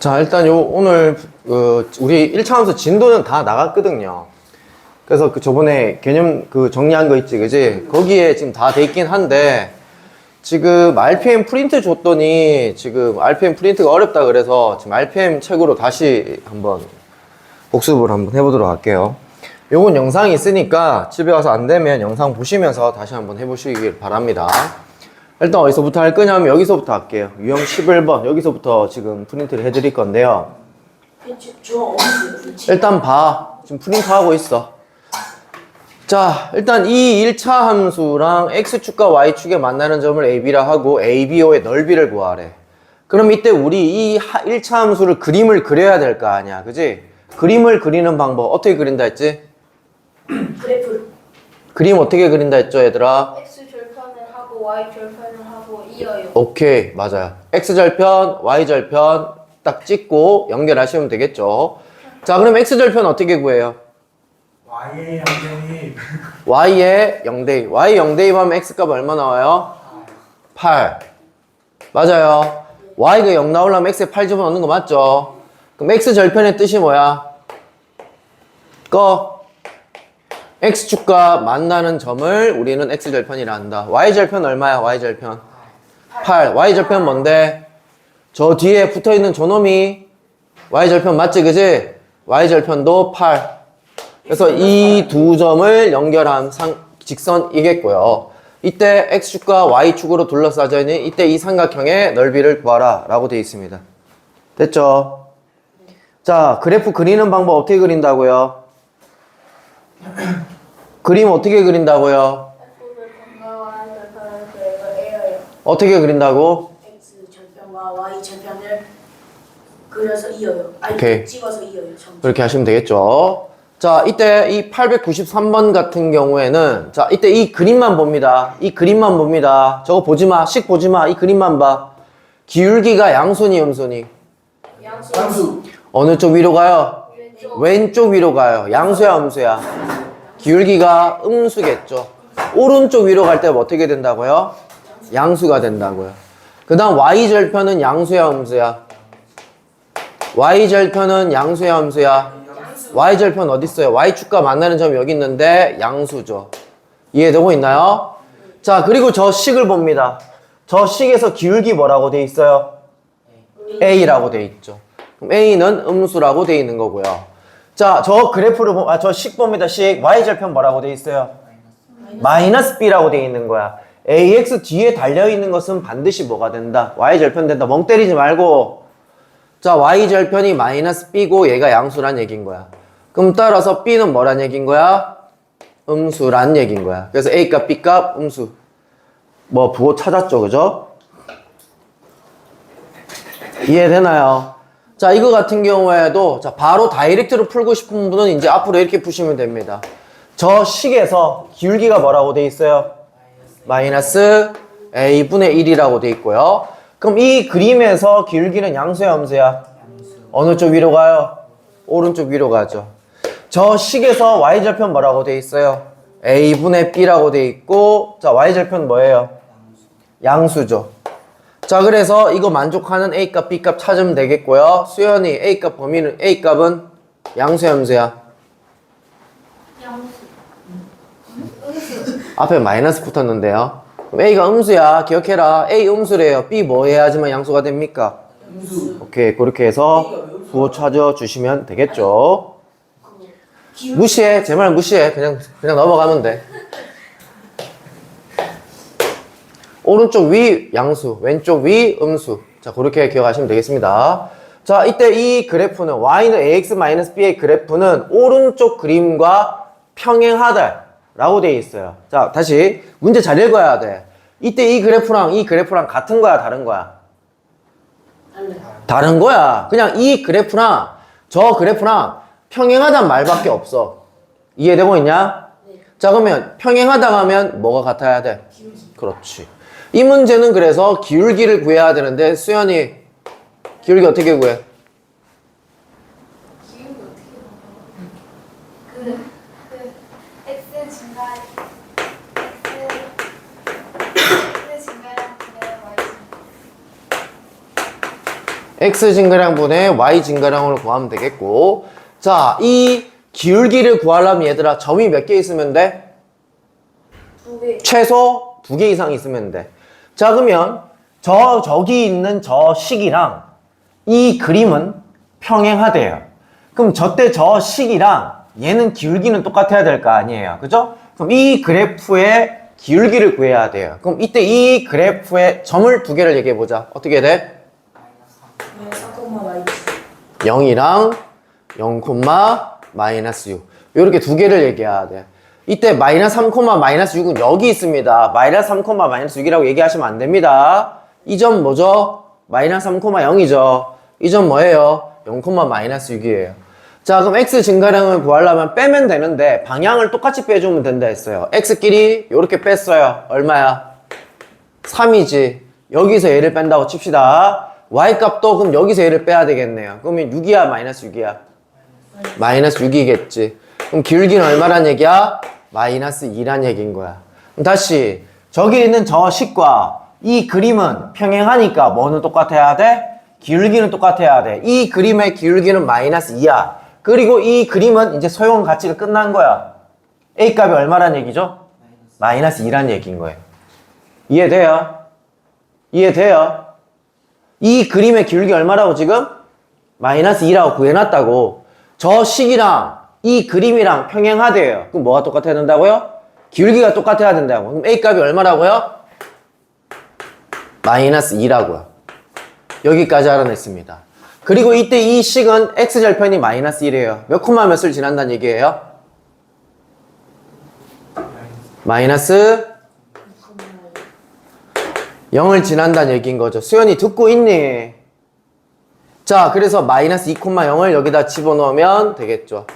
자, 일단 오늘 우리 1차 함수 진도는 다 나갔거든요. 그래서 저번에 개념 정리한 거 있지, 그지? 거기에 지금 다 돼 있긴 한데, 지금 RPM 프린트 줬더니, 지금 RPM 프린트가 어렵다 그래서, 지금 RPM 책으로 다시 한번 복습을 한번 해보도록 할게요. 요건 영상이 있으니까 집에 가서 안 되면 영상 보시면서 다시 한번 해보시길 바랍니다. 일단 어디서부터 할 거냐면 여기서부터 할게요. 유형 11번 여기서부터 지금 프린트를 해드릴 건데요. 일단 봐. 지금 프린트 하고 있어. 자, 일단 이 1차 함수랑 X축과 Y축에 만나는 점을 AB라 하고 ABO의 넓이를 구하래. 그럼 이때 우리 이 1차 함수를 그림을 그려야 될 거 아니야, 그지? 그림을 그리는 방법 어떻게 그린다 했지? 그래프. 그림 어떻게 그린다 했죠, 얘들아? X 절편을 하고 Y 절편을 하고 이어요. 오케이, 맞아요. X절편, Y절편 딱 찍고 연결하시면 되겠죠. 자, 그럼 X절편 어떻게 구해요? Y의 영대입. Y의 0대2. Y 0대2 하면 X값 얼마 나와요? 8. 맞아요. Y가 0 나오려면 X에 8 집어넣는 거 맞죠? 그럼 X절편의 뜻이 뭐야? X축과 만나는 점을 우리는 X절편이라 한다. Y절편 얼마야? Y절편 8. Y절편 뭔데? 저 뒤에 붙어있는 저놈이 Y절편 맞지, 그지? Y절편도 8. 그래서 이 두 점을 연결한 직선이겠고요. 이때 X축과 Y축으로 둘러싸져 있는 이때 이 삼각형의 넓이를 구하라 라고 되어 있습니다. 됐죠? 자, 그래프 그리는 방법 어떻게 그린다고요? 그림 어떻게 그린다고요? X 절편과 Y 절편을 그래서 A예요. 어떻게 그린다고? X 절편과 Y 절편을 그려서 이어요. 아니 오케이. 찍어서 이어요. 전부. 그렇게 하시면 되겠죠. 자, 이때 이 893번 같은 경우에는 자, 이때 이 그림만 봅니다. 이 그림만 봅니다. 저거 보지 마. 식 보지 마. 이 그림만 봐. 기울기가 양손이 음손이 양수. 어느 쪽 위로 가요? 왼쪽 위로 가요. 양수야 음수야? 기울기가 음수겠죠. 오른쪽 위로 갈 때 어떻게 된다고요? 양수가 된다고요. 그 다음 Y절편은 양수야 음수야? Y절편은 양수야 음수야? Y절편 어디 있어요? Y축과 만나는 점이 여기 있는데 양수죠. 이해되고 있나요? 자, 그리고 저 식을 봅니다. 저 식에서 기울기 뭐라고 돼 있어요? A라고 돼 있죠. 그럼 A는 음수라고 돼 있는 거고요. 자, 저 그래프를 저 식 봅니다. 식 Y절편 뭐라고 돼 있어요? 마이너스 B라고 돼 있는 거야. AX 뒤에 달려있는 것은 반드시 뭐가 된다? Y절편 된다. 멍 때리지 말고. 자, Y절편이 마이너스 B고 얘가 양수란 얘기인 거야. 그럼 따라서 B는 뭐란 얘기인 거야? 음수란 얘기인 거야. 그래서 A값, B값, 음수. 뭐 부호 찾았죠, 그죠? 이해되나요? 자, 이거 같은 경우에도 자, 바로 다이렉트로 풀고 싶은 분은 이제 앞으로 이렇게 푸시면 됩니다. 저 식에서 기울기가 뭐라고 돼 있어요? 마이너스 A분의 1이라고 돼 있고요. 그럼 이 그림에서 기울기는 양수야, 음수야? 어느 쪽 위로 가요? 오른쪽 위로 가죠. 저 식에서 Y절편 뭐라고 돼 있어요? A분의 B라고 돼 있고, 자, Y절편 뭐예요? 양수죠. 자, 그래서 이거 만족하는 A값, B값 찾으면 되겠고요. 수연이 A값 범위는, A값은 양수야, 음수야? 양수. 앞에 마이너스 붙었는데요. 그럼 A가 음수야. 기억해라. A 음수래요. B 뭐 해야지만 양수가 됩니까? 음수. 오케이. 그렇게 해서 부호 찾아주시면 되겠죠. 무시해. 제 말 무시해. 그냥 넘어가면 돼. 오른쪽 위 양수, 왼쪽 위 음수. 자, 그렇게 기억하시면 되겠습니다. 자, 이때 이 그래프는 y는 ax-b의 그래프는 오른쪽 그림과 평행하다 라고 되어 있어요. 자, 다시 문제 잘 읽어야 돼. 이때 이 그래프랑 같은 거야, 다른 거야? 다른 거야. 그냥 이 그래프랑 저 그래프랑 평행하단 말밖에 없어. 이해되고 있냐? 자, 그러면 평행하다 하면 뭐가 같아야 돼? 그렇지. 이 문제는 그래서 기울기를 구해야 되는데 수연이 기울기 어떻게 구해? 기울기 어떻게 나와요? x 증가 x 증가량 분의 y x 증가량분의 y 증가량으로 구하면 되겠고, 자, 이 기울기를 구하려면 얘들아 점이 몇 개 있으면 돼? 2개. 최소 2개 이상 있으면 돼. 자, 그러면 저기 있는 저 식이랑 이 그림은 평행하대요. 그럼 저때 저 식이랑 얘는 기울기는 똑같아야 될 거 아니에요. 그죠? 그럼 이 그래프의 기울기를 구해야 돼요. 그럼 이때 이 그래프의 점을 2개를 얘기해 보자. 어떻게 돼? -4, 0이랑 0, 마이너스 6. 요렇게 2개를 얘기해야 돼. 이때 마이너스 3, 마이너스 6은 여기 있습니다. 마이너스 3, 마이너스 6이라고 얘기하시면 안 됩니다. 이 점 뭐죠? 마이너스 3, 0이죠. 이 점 뭐예요? 0, 마이너스 6이에요. 자, 그럼 x 증가량을 구하려면 빼면 되는데 방향을 똑같이 빼주면 된다 했어요. x끼리 요렇게 뺐어요. 얼마야? 3이지. 여기서 얘를 뺀다고 칩시다. y 값도 그럼 여기서 얘를 빼야 되겠네요. 그러면 6이야, 마이너스 6이야? 마이너스 6이겠지. 그럼 기울기는 얼마란 얘기야? 마이너스 2란 얘기인 거야. 그럼 다시 저기 있는 저 식과 이 그림은 평행하니까 뭐는 똑같아야 돼? 기울기는 똑같아야 돼. 이 그림의 기울기는 마이너스 2야. 그리고 이 그림은 이제 소용 가치가 끝난 거야. A 값이 얼마란 얘기죠? 마이너스 2란 얘기인 거예요. 이해돼요? 이해돼요? 이 그림의 기울기 얼마라고 지금? 마이너스 2라고 구해놨다고. 저 식이랑 이 그림이랑 평행하대요. 그럼 뭐가 똑같아야 된다고요? 기울기가 똑같아야 된다고. 그럼 A 값이 얼마라고요? 마이너스 2라고요. 여기까지 알아냈습니다. 그리고 이때 이 식은 x절편이 마이너스 1이에요. 몇 콤마 몇을 지난다는 얘기예요? 마이너스 0을 지난다는 얘기인 거죠. 수연이 듣고 있니? 자, 그래서 마이너스 2,0을 여기다 집어넣으면 되겠죠.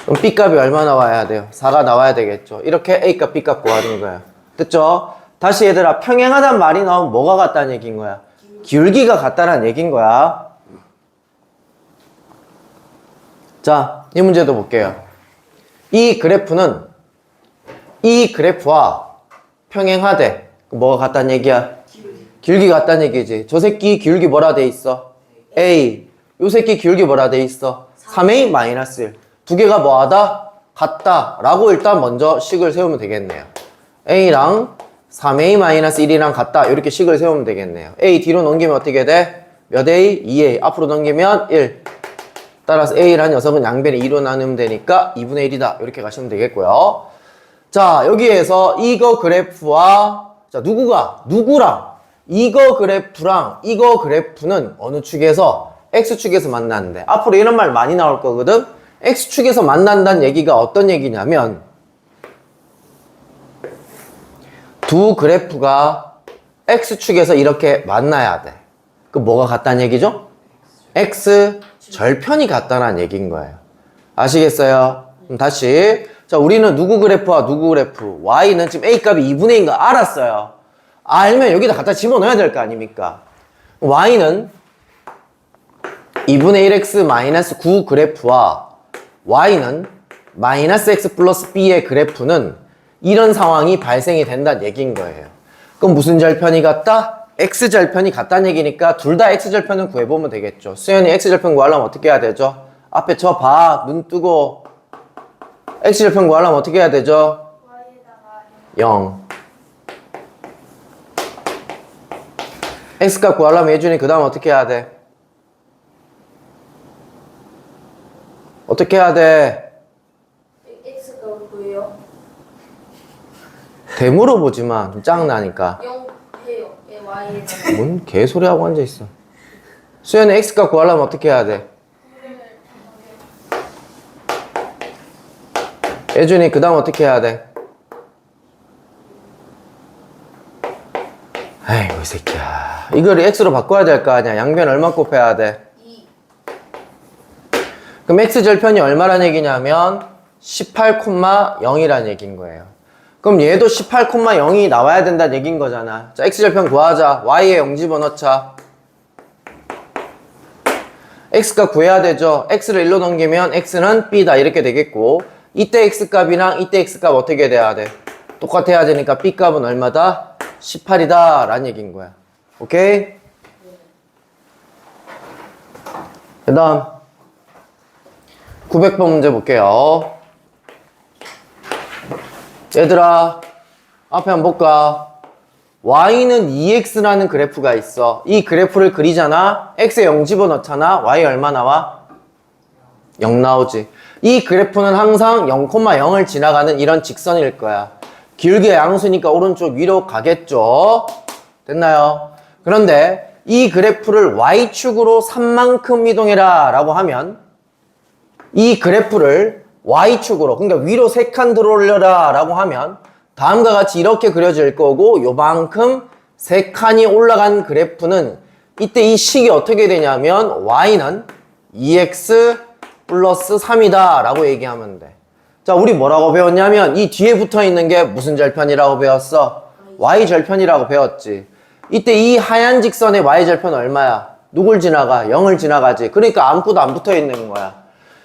그럼 B값이 얼마 나와야 돼요? 4가 나와야 되겠죠. 이렇게 A값, B값 구하는 거예요. 됐죠? 다시 얘들아, 평행하단 말이 나오면 뭐가 같다는 얘기인 거야? 기울기가 같다는 얘기인 거야. 자, 이 문제도 볼게요. 이 그래프는 이 그래프와 평행하대. 뭐가 같다는 얘기야? 기울기 같다는 얘기지. 저 새끼 기울기 뭐라 돼 있어? A. 요 새끼 기울기 뭐라 돼 있어? 3A 마이너스 1. 두 개가 뭐하다? 같다. 라고 일단 먼저 식을 세우면 되겠네요. A랑 3A 마이너스 1이랑 같다. 이렇게 식을 세우면 되겠네요. A 뒤로 넘기면 어떻게 돼? 몇 A? 2A. 앞으로 넘기면 1. 따라서 A라는 녀석은 양변에 2로 나누면 되니까 2분의 1이다. 이렇게 가시면 되겠고요. 자, 여기에서 이거 그래프와 자, 누구랑 이거 그래프랑 이거 그래프는 어느 축에서? X축에서 만나는데 앞으로 이런 말 많이 나올 거거든? X축에서 만난다는 얘기가 어떤 얘기냐면 두 그래프가 X축에서 이렇게 만나야 돼. 그 뭐가 같다는 얘기죠? X절편이 같다는 얘기인 거예요. 아시겠어요? 그럼 다시 자, 우리는 누구 그래프와 누구 그래프 Y는 지금 A값이 2분의 1인 거 알았어요. 알면 여기다 갖다 집어넣어야 될 거 아닙니까? Y는 2분의 1x 마이너스 9 그래프와 Y는 마이너스 x 플러스 b의 그래프는 이런 상황이 발생이 된다는 얘기인 거예요. 그럼 무슨 절편이 같다? x절편이 같다는 얘기니까 둘 다 x절편을 구해보면 되겠죠. 수연이 x절편 구하려면 어떻게 해야 되죠? 앞에 저 봐. 눈 뜨고 x절편 구하려면 어떻게 해야 되죠? Y에다가 0. x값 구하려면 예준이 그 다음 어떻게 해야 돼? 어떻게 해야 돼? X가 뭐예요? 되물어보지마. 좀 짱나니까. 0 해요. Y에다가. 뭔 개소리하고 앉아있어. 수연이 x값 구하려면 어떻게 해야 돼? 예준이 그 다음 어떻게 해야 돼? 아이고 이 새끼야. 이거를 x로 바꿔야 될 거 아니야. 양변 얼마 곱해야 돼? 2. 그럼 x절편이 얼마란 얘기냐면 18,0이라는 얘기인 거예요. 그럼 얘도 18,0이 나와야 된다는 얘기인 거잖아. 자, x절편 구하자. y에 0 집어넣자. x값 구해야 되죠. x를 1로 넘기면 x는 b다 이렇게 되겠고 이때 x값이랑 이때 x값 어떻게 돼야 돼? 똑같아야 되니까 b값은 얼마다? 18이다 라는 얘기인 거야. 오케이? 그 다음 900번 문제 볼게요. 얘들아 앞에 한번 볼까? y는 2x라는 그래프가 있어. 이 그래프를 그리잖아. x에 0 집어넣잖아. y 얼마 나와? 0 나오지. 이 그래프는 항상 0,0을 지나가는 이런 직선일 거야. 기울기가 양수니까 오른쪽 위로 가겠죠. 됐나요? 그런데 이 그래프를 y축으로 3만큼 이동해라 라고 하면 이 그래프를 y축으로, 그러니까 위로 3칸 들어올려라 라고 하면 다음과 같이 이렇게 그려질 거고, 요만큼 3칸이 올라간 그래프는 이때 이 식이 어떻게 되냐면 y는 2x 플러스 3이다 라고 얘기하면 돼. 자, 우리 뭐라고 배웠냐면 이 뒤에 붙어 있는 게 무슨 절편이라고 배웠어? y절편이라고 배웠지. 이때 이 하얀 직선의 y절편 얼마야? 누굴 지나가? 0을 지나가지. 그러니까 아무것도 안 붙어 있는 거야.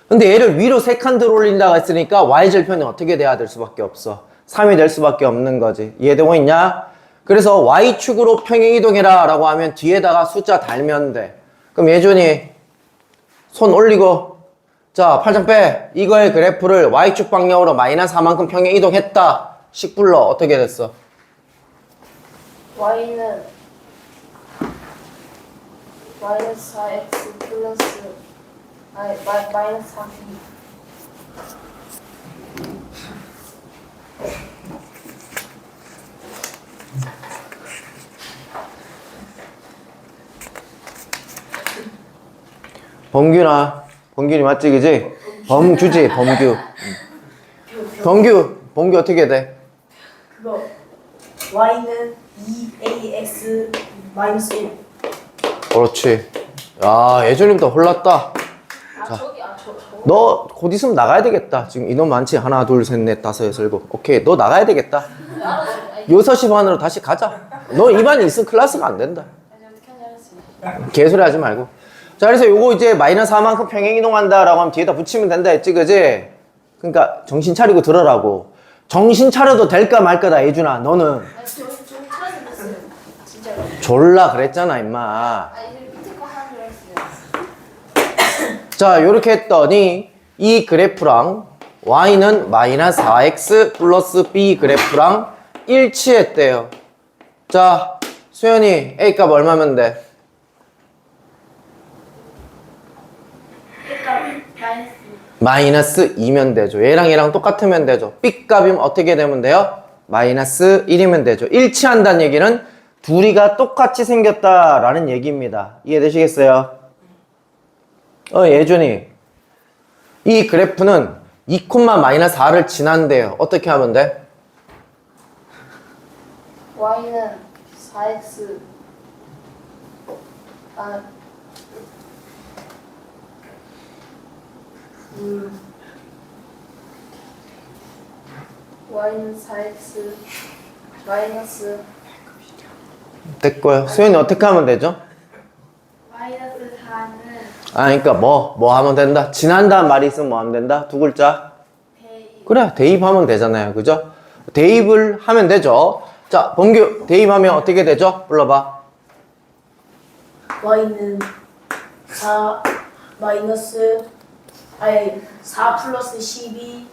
근데 얘를 위로 3칸 들어올린다고 했으니까 y절편이 어떻게 돼야 될 수밖에 없어? 3이 될 수밖에 없는 거지. 이해되고 있냐? 그래서 y축으로 평행이동해라 라고 하면 뒤에다가 숫자 달면 돼. 그럼 예준이 손 올리고, 자 팔짱 빼. 이거의 그래프를 y축 방향으로 마이너스 4만큼 평행이동했다. 식 불러. 어떻게 됐어? y는 마이너스 4x 플러스 마이너스 4b. 범균이 맞지, 그지? 범규지, 범규. 범규 어떻게 돼? 그거 y는 2ax 마이너스 1. 그렇지. 야, 예준이부터 흘렀다. 너 곧 있으면 나가야 되겠다. 지금 인원 많지? 하나, 둘, 셋, 넷, 다섯, 여섯, 일곱. 오케이, 너 나가야 되겠다. 6시 반으로 다시 가자. 너 이 반이 있으면 클래스가 안 된다. 개소리 하지 말고. 자, 그래서 요거 이제 마이너스 4만큼 평행 이동한다 라고 하면 뒤에다 붙이면 된다 했지, 그지? 그러니까 정신 차리고 들으라고. 정신 차려도 될까 말까다, 예준아. 너는 좀 차려서 됐어요. 진짜로. 졸라 그랬잖아, 임마. 아, 이제 밑에 거 하나 들었어요. 자, 요렇게 했더니 이 그래프랑 y는 마이너스 4x 플러스 b 그래프랑 일치했대요. 자, 수연이 a 값 얼마면 돼? 마이너스 2면 되죠. 얘랑 똑같으면 되죠. b 값이면 어떻게 되면 돼요? 마이너스 1이면 되죠. 일치한다는 얘기는 둘이가 똑같이 생겼다라는 얘기입니다. 이해되시겠어요? 예준이, 이 그래프는 2, 마이너스 4를 지난대요. 어떻게 하면 돼? y는 4x y는 4x 마이너스 됐고요. 수연이 어떻게 하면 되죠? 마이너스 4는 아, 그러니까 뭐 하면 된다? 지난다는 말이 있으면 뭐 하면 된다? 두 글자? 대입. 그래, 대입하면 되잖아요. 그죠? 대입을 하면 되죠. 자, 범규, 대입하면 어떻게 되죠? 불러봐. y는 4 마이너스 4 플러스 12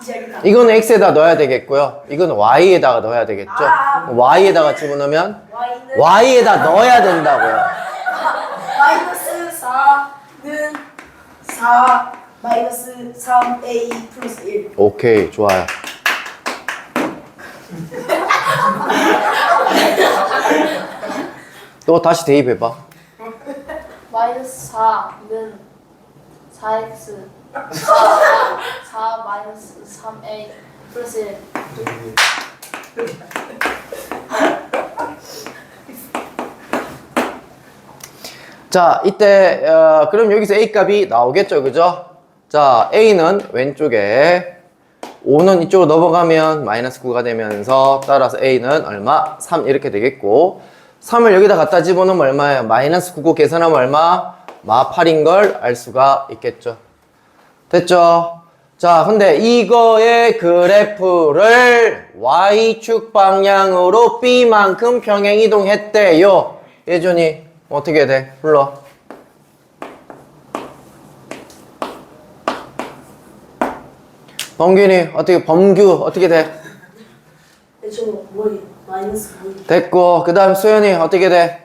이제 알겠다. 이거는 x에다 넣어야 되겠고요. 이거는 y에다가 넣어야 되겠죠? y에다가 집어넣으면 y는 y에다 넣어야 된다고요. 마이너스 4는 4 마이너스 3a 플러스 1. 오케이, 좋아요. 또 다시 대입해봐. 마이너스 4는 4x 4 마이너스 3a 플러스 1. 자, 이때 그럼 여기서 a 값이 나오겠죠, 그죠? 자, a는 왼쪽에 5는 이쪽으로 넘어가면 마이너스 9가 되면서 따라서 a는 얼마? 3 이렇게 되겠고, 3을 여기다 갖다 집어넣으면 얼마예요? 마이너스 9고 계산하면 얼마? 마 8인 걸 알 수가 있겠죠. 됐죠? 자, 근데 이거의 그래프를 Y축 방향으로 B만큼 평행 이동했대요. 예준이, 어떻게 돼? 불러. 범균이, 범규, 어떻게 돼? 대충 뭐이 마이너스 뭐이. 됐고, 그 다음 수연이, 어떻게 돼?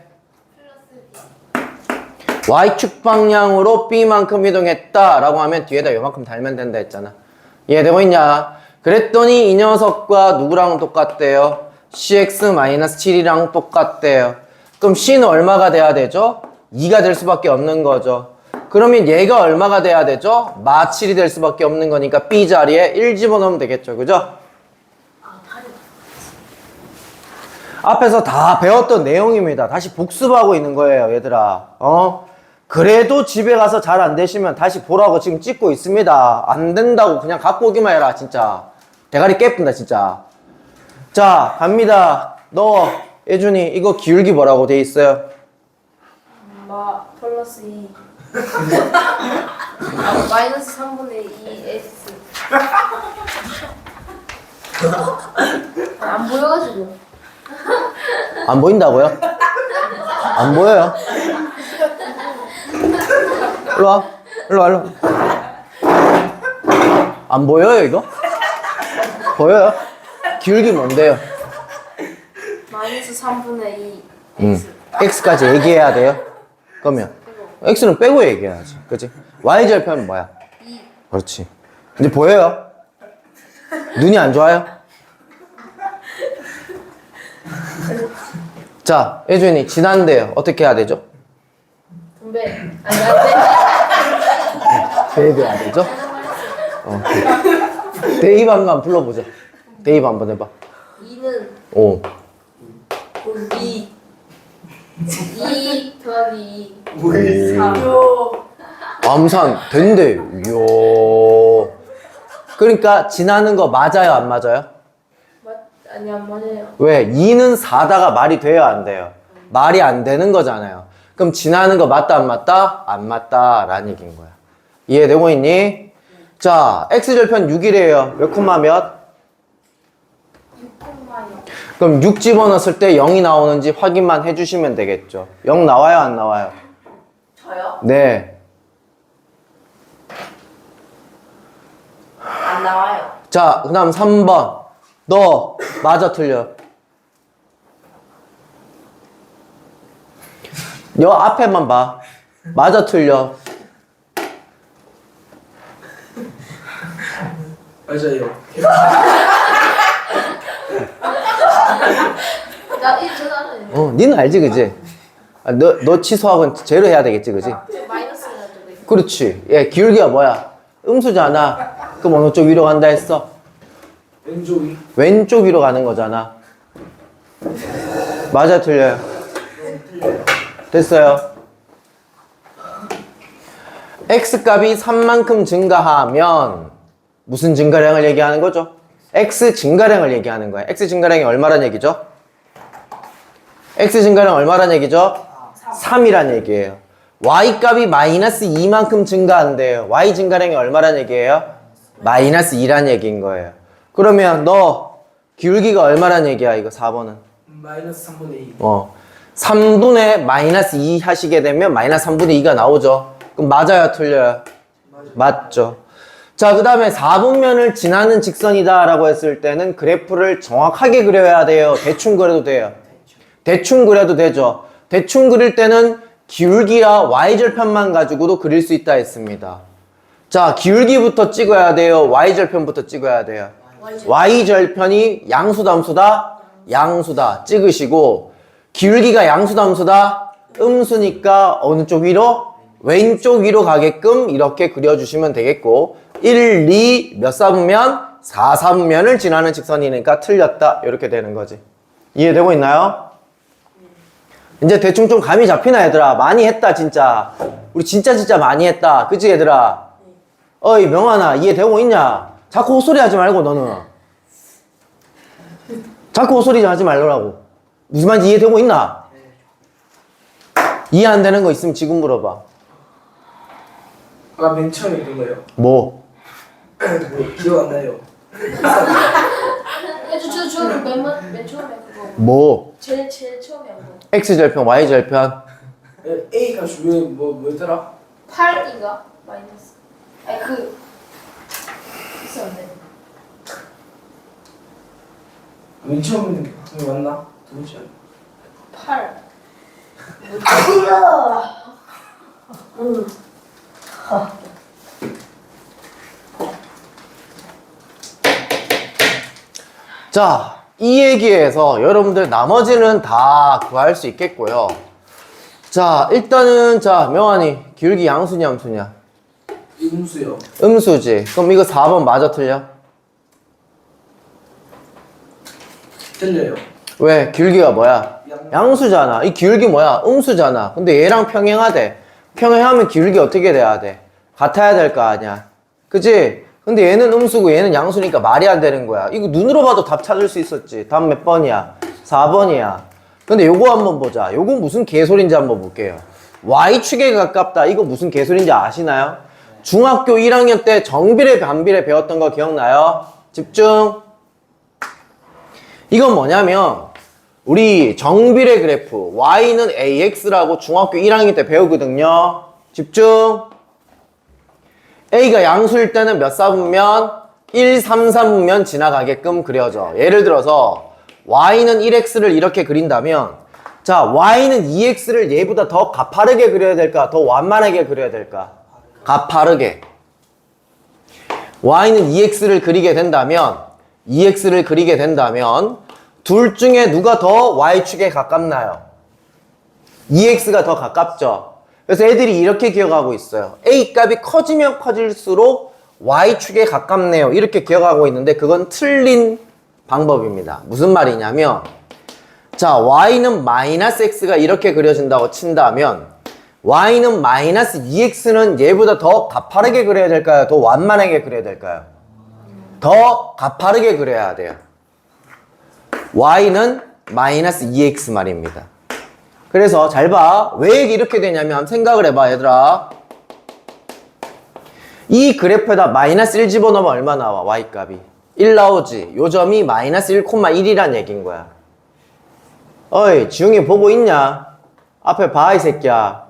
Y축 방향으로 B만큼 이동했다 라고 하면 뒤에다 요만큼 달면 된다 했잖아. 이해되고 있냐? 그랬더니 이 녀석과 누구랑 똑같대요? CX-7이랑 똑같대요. 그럼 C는 얼마가 돼야 되죠? 2가 될 수밖에 없는 거죠. 그러면 얘가 얼마가 돼야 되죠? 마7이 될 수밖에 없는 거니까 B 자리에 1 집어넣으면 되겠죠. 그죠? 아 팔이. 앞에서 다 배웠던 내용입니다. 다시 복습하고 있는 거예요, 얘들아. 그래도 집에 가서 잘 안 되시면 다시 보라고 지금 찍고 있습니다. 안 된다고 그냥 갖고 오기만 해라, 진짜. 대가리 깨뿐다, 진짜. 자, 갑니다. 너, 예준이, 이거 기울기 뭐라고 돼 있어요? 플러스 2 마이너스 3분의 2 x 안 보여가지고 안 보인다고요? 안 보여요. 일로 와. 일로 와, 일로 와. 안 보여요, 이거? 보여요? 기울기 뭔데요? 마이너스 3분의 2 x까지 얘기해야 돼요? 그러면 x는 빼고 얘기해야지. 그치? y절편은 뭐야? 2 그렇지. 이제 보여요? 눈이 안 좋아요? 자, 예준이 지난데요. 어떻게 해야 되죠? 분배 아니 안돼 대입해야 되죠? 대입 한번 불러보자. 대입 한번 해봐. 2는 오. 2 2 더하기 2 요. 암산 된대. 이야. 그러니까 지나는 거 맞아요, 안 맞아요? 아니 안 맞아요. 왜? 2는 4다가 말이 돼요, 안 돼요? 말이 안 되는 거잖아요. 그럼 지나는 거 맞다, 안 맞다? 안 맞다 라는 얘기인 거야. 이해되고 있니? 자, x절편 6이래요. 몇 콤마 몇? 6,0 그럼 6 집어넣었을 때 0이 나오는지 확인만 해주시면 되겠죠. 0 나와요, 안 나와요? 저요? 네. 안 나와요. 자, 그 다음 3번. 너 맞아, 틀려? 여 앞에만 봐. 맞아, 틀려? 맞아요. 나이 저도 알아요. 니는 알지, 그지? 아, 너 취소학은 제로 해야 되겠지, 그지? 마이너스가 되고 그렇지. 예, 기울기가 뭐야? 음수잖아. 그럼 어느 쪽 위로 간다 했어? 왼쪽이. 왼쪽 위로 가는 거잖아. 맞아, 틀려요? 됐어요. x값이 3만큼 증가하면 무슨 증가량을 얘기하는 거죠? x 증가량을 얘기하는 거야. x 증가량이 얼마란 얘기죠? x 증가량 얼마란 얘기죠? 3이란 얘기예요. y값이 마이너스 2만큼 증가한대요. y 증가량이 얼마란 얘기예요? 마이너스 2란 얘기인 거예요. 그러면 너 기울기가 얼마란 얘기야, 이거 4번은? 마이너스 3분의 2. 3분의 마이너스 2 하시게 되면 마이너스 3분의 2가 나오죠. 그럼 맞아요, 틀려요? 맞죠. 자, 그 다음에 4분면을 지나는 직선이다 라고 했을 때는 그래프를 정확하게 그려야 돼요? 대충 그려도 돼요? 대충 그려도 되죠. 대충 그릴 때는 기울기와 y절편만 가지고도 그릴 수 있다 했습니다. 자, 기울기부터 찍어야 돼요? y절편부터 찍어야 돼요? y절편이 양수다, 음수다? 양수다. 찍으시고, 기울기가 양수다, 음수다? 음수니까 어느 쪽 위로? 왼쪽 위로 가게끔 이렇게 그려주시면 되겠고, 1, 2, 몇 사분면? 4 사분면을 지나는 직선이니까 틀렸다. 이렇게 되는 거지. 이해되고 있나요? 이제 대충 좀 감이 잡히나, 얘들아? 많이 했다, 진짜. 우리 진짜 많이 했다. 그치, 얘들아? 어이, 명환아, 이해되고 있냐? 자꾸 헛소리 하지 말고, 너는. 자꾸 헛소리 하지 말라고. 무슨 말인지 이해되고 있나? 이해 안 되는 거 있으면 지금 물어봐. 아까 맨 처음에 있는 거예요. 뭐? 기억 안 나요. 저맨 처음에 그거 뭐? 제일 처음에 한 거. X절편, Y절편. A가 주에 뭐였더라? 8인가? 마이너스. 아니 그 있었는데. 맨 처음에 맞나? 두 번째. 8. 자, 이 얘기에서 여러분들 나머지는 다 구할 수 있겠고요. 자, 일단은 자, 명환이 기울기 양수냐 함수냐? 음수요. 음수지. 그럼 이거 4번 맞아 틀려? 틀려요. 왜? 기울기가 뭐야? 양수잖아. 이 기울기 뭐야? 음수잖아. 근데 얘랑 평행하대. 평행하면 기울기 어떻게 돼야 돼? 같아야 될 거 아니야. 그치? 근데 얘는 음수고 얘는 양수니까 말이 안 되는 거야. 이거 눈으로 봐도 답 찾을 수 있었지. 답 몇 번이야? 4번이야. 근데 요거 한번 보자. 요거 무슨 개소리인지 한번 볼게요. Y축에 가깝다. 이거 무슨 개소리인지 아시나요? 중학교 1학년 때 정비례, 반비례 배웠던 거 기억나요? 집중. 이건 뭐냐면 우리 정비례 그래프 Y는 AX라고 중학교 1학년 때 배우거든요. 집중. A가 양수일 때는 몇 사분면? 1, 3, 4분면 지나가게끔 그려져. 예를 들어서 Y는 1X를 이렇게 그린다면 자, Y는 2X를 얘보다 더 가파르게 그려야 될까? 더 완만하게 그려야 될까? 가파르게. Y는 2X를 그리게 된다면 2X를 그리게 된다면 둘 중에 누가 더 Y축에 가깝나요? 2X가 더 가깝죠. 그래서 애들이 이렇게 기억하고 있어요. A 값이 커지면 커질수록 Y축에 가깝네요. 이렇게 기억하고 있는데 그건 틀린 방법입니다. 무슨 말이냐면 자, Y는 마이너스 X가 이렇게 그려진다고 친다면 Y는 마이너스 2X는 얘보다 더 가파르게 그려야 될까요? 더 완만하게 그려야 될까요? 더 가파르게 그려야 돼요. Y는 마이너스 2X 말입니다. 그래서 잘 봐. 왜 이렇게 되냐면 생각을 해봐 얘들아. 이 그래프에다 마이너스 1 집어넣으면 얼마 나와? Y값이 1 나오지. 요 점이 마이너스 1,1이란 얘기인 거야. 어이 지웅이 보고 있냐? 앞에 봐 이 새끼야.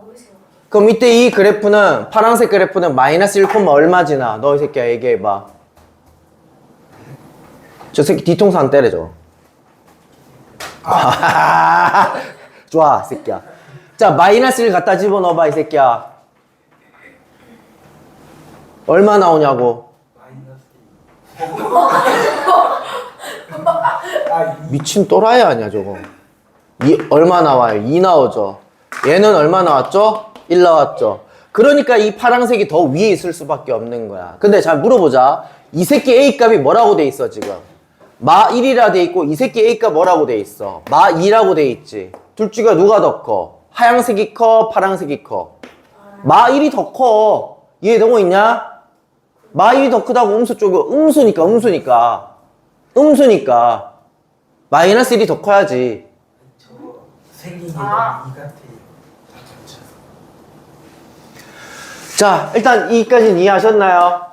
그럼 이때 이 그래프는 파란색 그래프는 마이너스 1, 얼마지나? 너 이 새끼야 얘기해봐. 저 새끼 뒤통수 한 때려줘. 좋아 새끼야. 자 마이너스 1 갖다 집어넣어봐 이 새끼야. 얼마 나오냐고. 미친 또라이 아니야 저거. 얼마 나와요? 2 나오죠. 얘는 얼마 나왔죠? 1 나왔죠. 그러니까 이 파란색이 더 위에 있을 수밖에 없는 거야. 근데 잘 물어보자. 이 새끼 A 값이 뭐라고 돼 있어 지금? 마 1이라 돼 있고 이 새끼 A 값 뭐라고 돼 있어? 마 2라고 돼 있지. 둘 중에 누가 더 커? 하얀색이 커? 파란색이 커? 마 1이 더 커. 이해되고 있냐? 마 1이 더 크다고 음수 쪽이 음수니까 마이너스 1이 더 커야지. 생긴 게 이 같아. 자 일단 이까지는 이해하셨나요?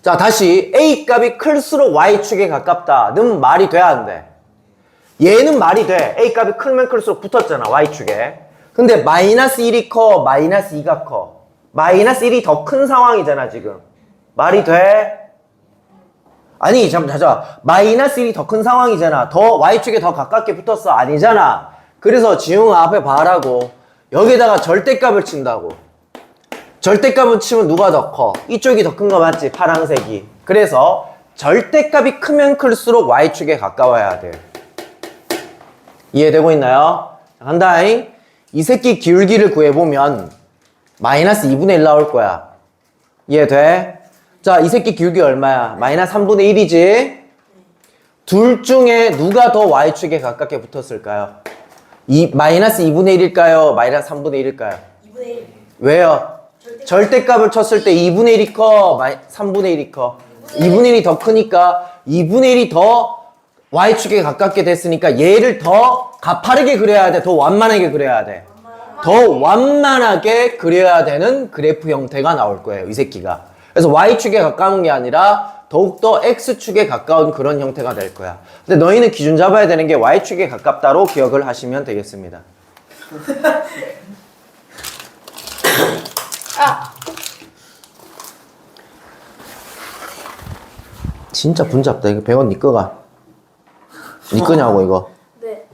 자 다시 A 값이 클수록 Y축에 가깝다는 말이 돼야 안 돼? 얘는 말이 돼. A 값이 크면 클수록 붙었잖아 Y축에. 근데 마이너스 1이 커? 마이너스 2가 커? 마이너스 1이 더 큰 상황이잖아 지금. 말이 돼? 아니 잠깐 자자. 마이너스 1이 더 큰 상황이잖아. 더 Y축에 더 가깝게 붙었어? 아니잖아. 그래서 지웅아 앞에 봐라고. 여기다가 절대값을 친다고. 절대값을 치면 누가 더 커? 이쪽이 더 큰 거 맞지? 파란색이. 그래서 절대값이 크면 클수록 Y축에 가까워야 돼. 이해되고 있나요? 간다잉. 이 새끼 기울기를 구해보면 마이너스 2분의 1 나올 거야. 이해돼? 자, 이 새끼 기울기 얼마야? 마이너스 3분의 1이지? 둘 중에 누가 더 Y축에 가깝게 붙었을까요? 마이너스 2분의 1일까요? 마이너스 3분의 1일까요? 2분의 1. 왜요? 절대값을 쳤을 때 2분의 1이 커? 3분의 1이 커? 2분의 1이 더 크니까 2분의 1이 더 Y축에 가깝게 됐으니까 얘를 더 가파르게 그려야 돼? 더 완만하게 그려야 돼? 더 완만하게 그려야 되는 그래프 형태가 나올 거예요 이 새끼가. 그래서 y축에 가까운 게 아니라 더욱더 x축에 가까운 그런 형태가 될 거야. 근데 너희는 기준 잡아야 되는 게 y축에 가깝다로 기억을 하시면 되겠습니다. 아, 진짜 분잡다. 이거 100원 니 거가. 니 거냐고 이거. 네.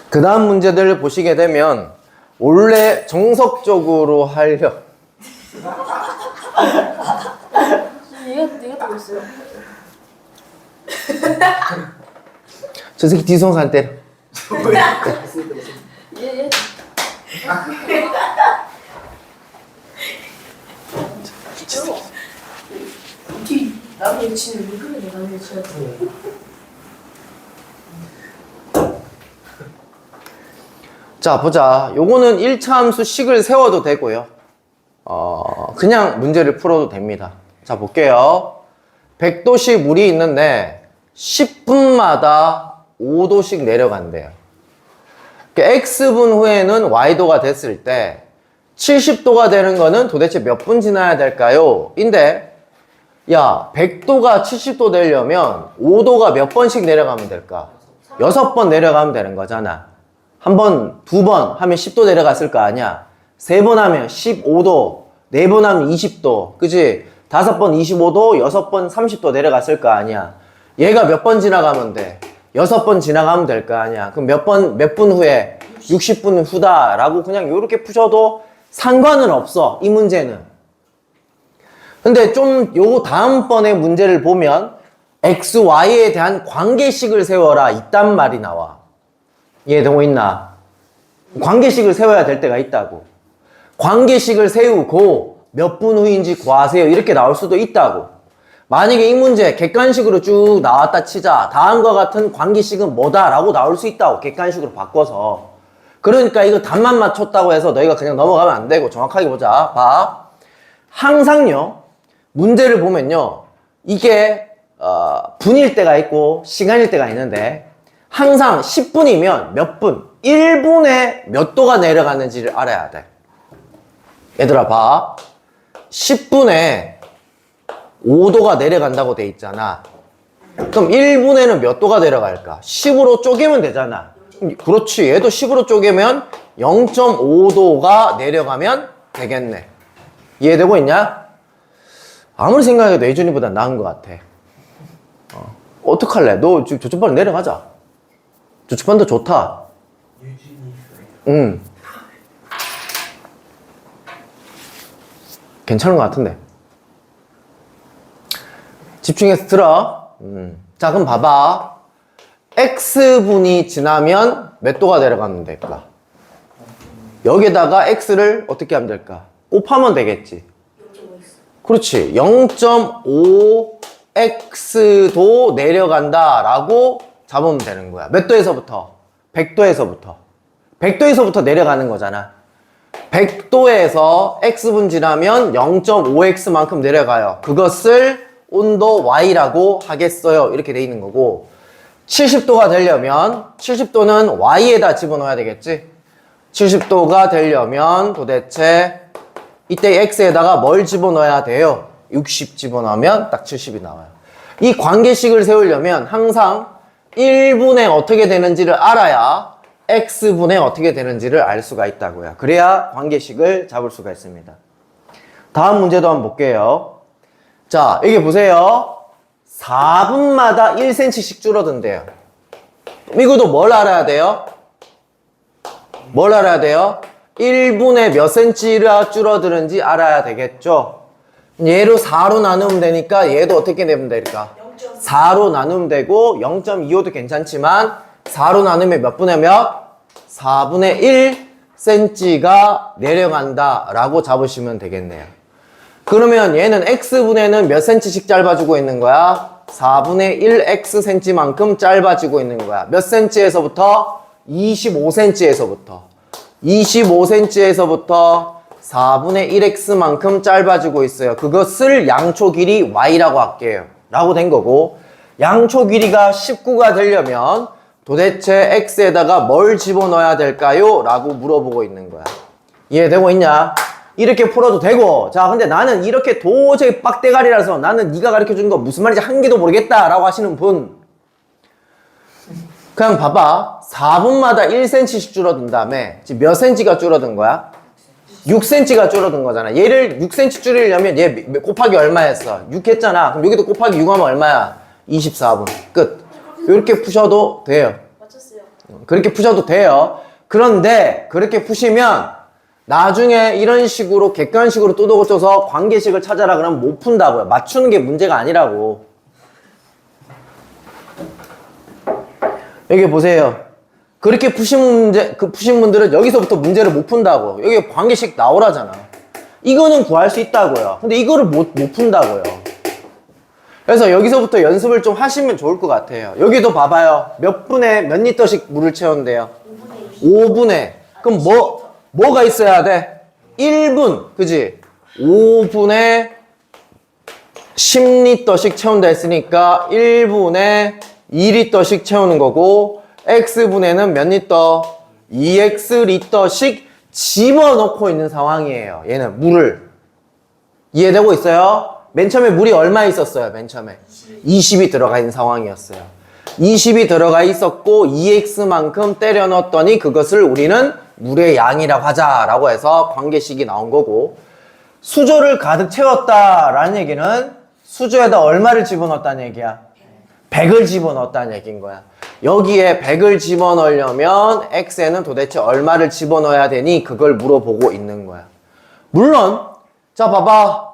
그 다음 문제들을 보시게 되면 원래 정석적으로 하려 얘가 또 있어요. 저 새끼 뒤통수 한 때려. 얘. 뒤 남의 치는 왜 그래 내가 왜 쳐야 돼? 자 보자. 요거는 1차 함수 식을 세워도 되고요. 그냥 문제를 풀어도 됩니다. 자 볼게요. 100도씩 물이 있는데 10분마다 5도씩 내려간대요. X분 후에는 Y도가 됐을 때 70도가 되는 거는 도대체 몇 분 지나야 될까요? 인데 야 100도가 70도 되려면 5도가 몇 번씩 내려가면 될까? 6번 내려가면 되는 거잖아. 한 번, 두 번 하면 10도 내려갔을 거 아니야. 세 번 하면 15도, 네 번 하면 20도, 그치? 5번 25도, 6번 30도 내려갔을 거 아니야. 얘가 몇 번 지나가면 돼? 6번 지나가면 될 거 아니야. 그럼 몇 분 후에? 60분 후다라고 그냥 이렇게 푸셔도 상관은 없어, 이 문제는. 근데 좀 요 다음번에 문제를 보면 x, y에 대한 관계식을 세워라 이딴 말이 나와. 이해되고 있나? 관계식을 세워야 될 때가 있다고. 관계식을 세우고 몇 분 후인지 구하세요 이렇게 나올 수도 있다고. 만약에 이 문제 객관식으로 쭉 나왔다 치자. 다음과 같은 관계식은 뭐다 라고 나올 수 있다고. 객관식으로 바꿔서. 그러니까 이거 답만 맞췄다고 해서 너희가 그냥 넘어가면 안 되고 정확하게 보자. 봐. 항상요 문제를 보면요 이게 분일 때가 있고 시간일 때가 있는데 항상 10분이면 몇 분? 1분에 몇 도가 내려가는지를 알아야 돼. 얘들아 봐. 10분에 5도가 내려간다고 돼 있잖아. 그럼 1분에는 몇 도가 내려갈까? 10으로 쪼개면 되잖아. 그렇지. 얘도 10으로 쪼개면 0.5도가 내려가면 되겠네. 이해되고 있냐? 아무리 생각해도 예준이보다 나은 것 같아. 어떡할래? 너 지금 저쪽반으로 내려가자. 저쪽반도 좋다. 응. 괜찮은 것 같은데. 집중해서 들어. 자, 그럼 봐봐. X분이 지나면 몇 도가 내려가면 될까? 여기다가 X를 어떻게 하면 될까? 곱하면 되겠지. 그렇지. 0.5X도 내려간다 라고 잡으면 되는 거야. 몇 도에서부터? 100도에서부터. 100도에서부터 내려가는 거잖아. 100도에서 X분 지나면 0.5X만큼 내려가요. 그것을 온도 Y라고 하겠어요. 이렇게 돼 있는 거고 70도가 되려면 70도는 Y에다 집어넣어야 되겠지. 70도가 되려면 도대체 이때 X에다가 뭘 집어넣어야 돼요? 60 집어넣으면 딱 70이 나와요. 이 관계식을 세우려면 항상 1분에 어떻게 되는지를 알아야 X분에 어떻게 되는지를 알 수가 있다고요. 그래야 관계식을 잡을 수가 있습니다. 다음 문제도 한번 볼게요. 자, 여기 보세요. 4분마다 1cm씩 줄어든대요. 이것도 뭘 알아야 돼요? 뭘 알아야 돼요? 1분에 몇 cm가 줄어드는지 알아야 되겠죠? 얘로 4로 나누면 되니까 얘도 어떻게 내면 될까? 4로 나누면 되고 0.25도 괜찮지만 4로 나누면 몇 분의 몇? 4분의 1cm가 내려간다 라고 잡으시면 되겠네요. 그러면 얘는 x분에는 몇 cm씩 짧아지고 있는 거야? 4분의 1xcm만큼 짧아지고 있는 거야. 몇 cm에서부터? 25cm에서부터. 25cm에서부터 4분의 1x만큼 짧아지고 있어요. 그것을 양초 길이 y라고 할게요. 라고 된 거고 양초 길이가 19가 되려면 도대체 x에다가 뭘 집어넣어야 될까요? 라고 물어보고 있는 거야. 이해되고 있냐? 이렇게 풀어도 되고. 자, 근데 나는 이렇게 도저히 빡대가리라서 나는 네가 가르쳐준 거 무슨 말인지 한 개도 모르겠다 라고 하시는 분, 그냥 봐봐. 4분마다 1cm씩 줄어든 다음에 지금 몇 cm가 줄어든 거야? 6cm가 줄어든 거잖아. 얘를 6cm 줄이려면 얘 곱하기 얼마였어? 6 했잖아. 그럼 여기도 곱하기 6 하면 얼마야? 24분. 끝. 이렇게 푸셔도 돼요. 맞췄어요. 그렇게 푸셔도 돼요. 그런데 그렇게 푸시면 나중에 이런 식으로 객관식으로 뜯어고쳐서 관계식을 찾아라 그러면 못 푼다고요. 맞추는 게 문제가 아니라고. 여기 보세요. 그렇게 푸신 분들은 여기서부터 문제를 못 푼다고. 여기 관계식 나오라잖아. 이거는 구할 수 있다고요. 근데 이거를 못 푼다고요. 그래서 여기서부터 연습을 좀 하시면 좋을 것 같아요. 여기도 봐봐요. 몇 분에 몇 리터씩 물을 채운대요? 5분에. 그럼 뭐가 있어야 돼? 1분. 그지? 5분에 10리터씩 채운다 했으니까 1분에 2리터씩 채우는 거고, x분에는 몇 리터? 2x 리터씩 집어넣고 있는 상황이에요. 얘는 물을. 이해되고 있어요? 맨 처음에 물이 얼마 있었어요? 맨 처음에 20이 들어가 있는 상황이었어요. 20이 들어가 있었고 2x만큼 때려 넣었더니 그것을 우리는 물의 양이라고 하자라고 해서 관계식이 나온 거고, 수조를 가득 채웠다라는 얘기는 수조에다 얼마를 집어넣었다는 얘기야? 100을 집어넣었다는 얘기인 거야. 여기에 100을 집어넣으려면 x에는 도대체 얼마를 집어넣어야 되니? 그걸 물어보고 있는 거야. 물론 자 봐봐,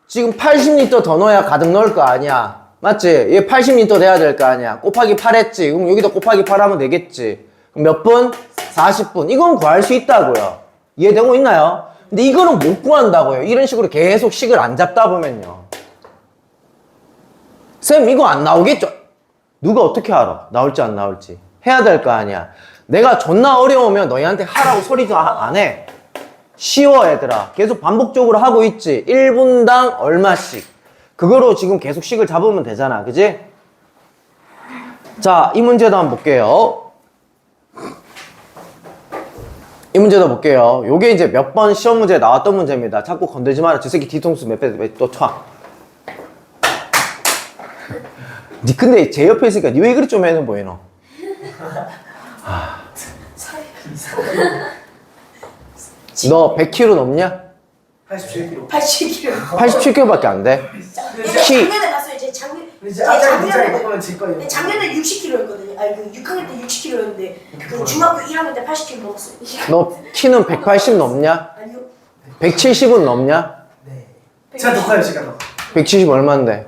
지금 80리터 더 넣어야 가득 넣을 거 아니야. 맞지? 얘 80리터 돼야 될 거 아니야. 곱하기 8 했지. 그럼 여기도 곱하기 8 하면 되겠지. 그럼 몇 분? 40분. 이건 구할 수 있다고요. 이해되고 있나요? 근데 이거는 못 구한다고요. 이런 식으로 계속 식을 안 잡다 보면요. 쌤 이거 안 나오겠죠? 누가 어떻게 알아? 나올지 안 나올지. 해야 될 거 아니야. 내가 존나 어려우면 너희한테 하라고 소리도 안 해. 쉬워 얘들아. 계속 반복적으로 하고 있지. 1분당 얼마씩. 그거로 지금 계속 식을 잡으면 되잖아. 그지? 자, 이 문제도 한번 볼게요. 이 문제도 볼게요. 요게 이제 몇 번 시험 문제에 나왔던 문제입니다. 자꾸 건들지 마라. 저 새끼 뒤통수 몇 배 또 쳐. 니 근데 제 옆에 있으니까 니 왜 그리 좀 해는 보이노? 너 100kg 넘냐? 87kg. 87kg. 87kg밖에 안 돼. 키. 작년에 갔어요. 제 작년. 이제 아까 니자 먹으면 질 거예요. 작년에 60kg였거든요. 아니 그 6학년 때 60kg였는데 그 중학교 1학년 때 80kg 먹었어요. 너 키는 180 넘냐? 아니요. 170은 넘냐? 네. 제가 더 커요, 제가 더. 170 얼마인데?